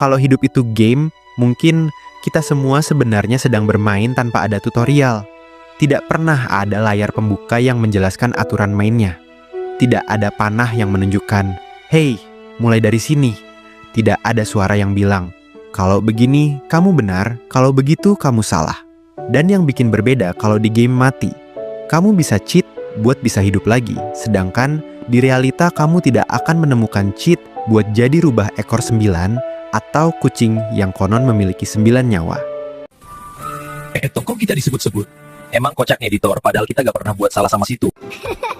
Kalau hidup itu game, mungkin kita semua sebenarnya sedang bermain tanpa ada tutorial. Tidak pernah ada layar pembuka yang menjelaskan aturan mainnya. Tidak ada panah yang menunjukkan, "Hei, mulai dari sini." Tidak ada suara yang bilang, "Kalau begini, kamu benar, kalau begitu, kamu salah." Dan yang bikin berbeda kalau di game mati, kamu bisa cheat buat bisa hidup lagi, sedangkan di realita kamu tidak akan menemukan cheat buat jadi rubah ekor 9 atau kucing yang konon memiliki 9 nyawa. Kok kita disebut-sebut? Emang kocak editor, padahal kita gak pernah buat salah sama situ.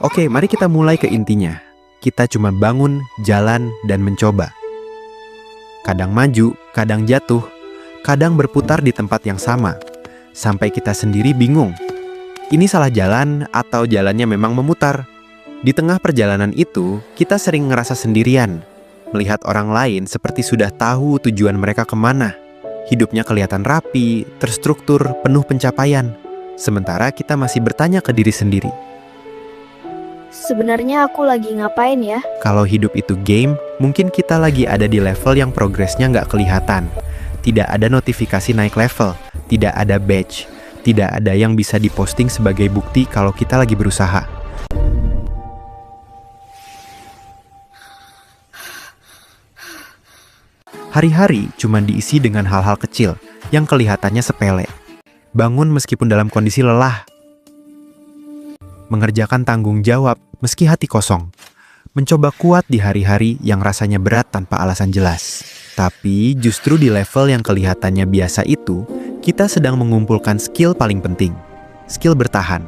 Oke, mari kita mulai ke intinya. Kita cuma bangun, jalan, dan mencoba. Kadang maju, kadang jatuh, kadang berputar di tempat yang sama, sampai kita sendiri bingung. Ini salah jalan atau jalannya memang memutar? Di tengah perjalanan itu, kita sering ngerasa sendirian, melihat orang lain seperti sudah tahu tujuan mereka kemana. Hidupnya kelihatan rapi, terstruktur, penuh pencapaian. Sementara kita masih bertanya ke diri sendiri. Sebenarnya aku lagi ngapain ya? Kalau hidup itu game, mungkin kita lagi ada di level yang progresnya nggak kelihatan. Tidak ada notifikasi naik level, tidak ada badge, tidak ada yang bisa diposting sebagai bukti kalau kita lagi berusaha. Hari-hari cuma diisi dengan hal-hal kecil yang kelihatannya sepele. Bangun meskipun dalam kondisi lelah. Mengerjakan tanggung jawab meski hati kosong. Mencoba kuat di hari-hari yang rasanya berat tanpa alasan jelas. Tapi justru di level yang kelihatannya biasa itu, kita sedang mengumpulkan skill paling penting. Skill bertahan.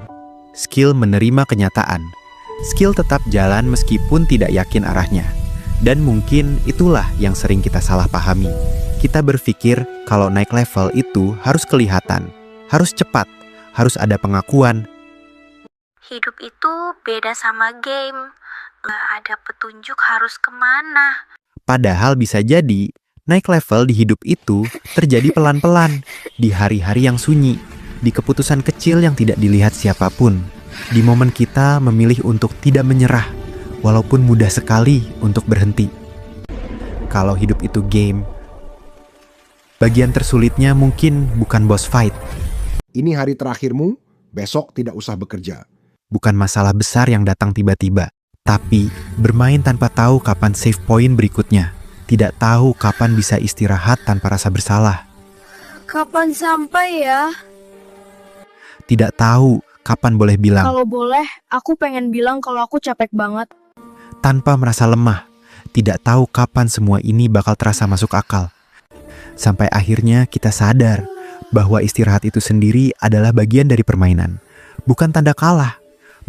Skill menerima kenyataan. Skill tetap jalan meskipun tidak yakin arahnya. Dan mungkin itulah yang sering kita salah pahami. Kita berpikir kalau naik level itu harus kelihatan, harus cepat, harus ada pengakuan. Hidup itu beda sama game. Nggak ada petunjuk harus kemana. Padahal bisa jadi, naik level di hidup itu terjadi pelan-pelan, di hari-hari yang sunyi, di keputusan kecil yang tidak dilihat siapapun, di momen kita memilih untuk tidak menyerah, walaupun mudah sekali untuk berhenti. Kalau hidup itu game, bagian tersulitnya mungkin bukan boss fight. Ini hari terakhirmu, besok tidak usah bekerja. Bukan masalah besar yang datang tiba-tiba, tapi bermain tanpa tahu kapan save point berikutnya. Tidak tahu kapan bisa istirahat tanpa rasa bersalah. Kapan sampai ya? Tidak tahu kapan boleh bilang. Kalau boleh, aku pengen bilang kalau aku capek banget. Tanpa merasa lemah, tidak tahu kapan semua ini bakal terasa masuk akal. Sampai akhirnya kita sadar bahwa istirahat itu sendiri adalah bagian dari permainan. Bukan tanda kalah,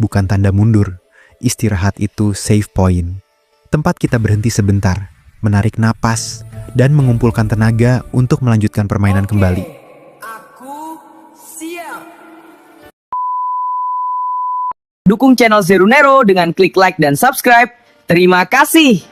bukan tanda mundur. Istirahat itu save point. Tempat kita berhenti sebentar, menarik napas, dan mengumpulkan tenaga untuk melanjutkan permainan kembali. Aku siap. Dukung channel Zero Nero dengan klik like dan subscribe. Terima kasih.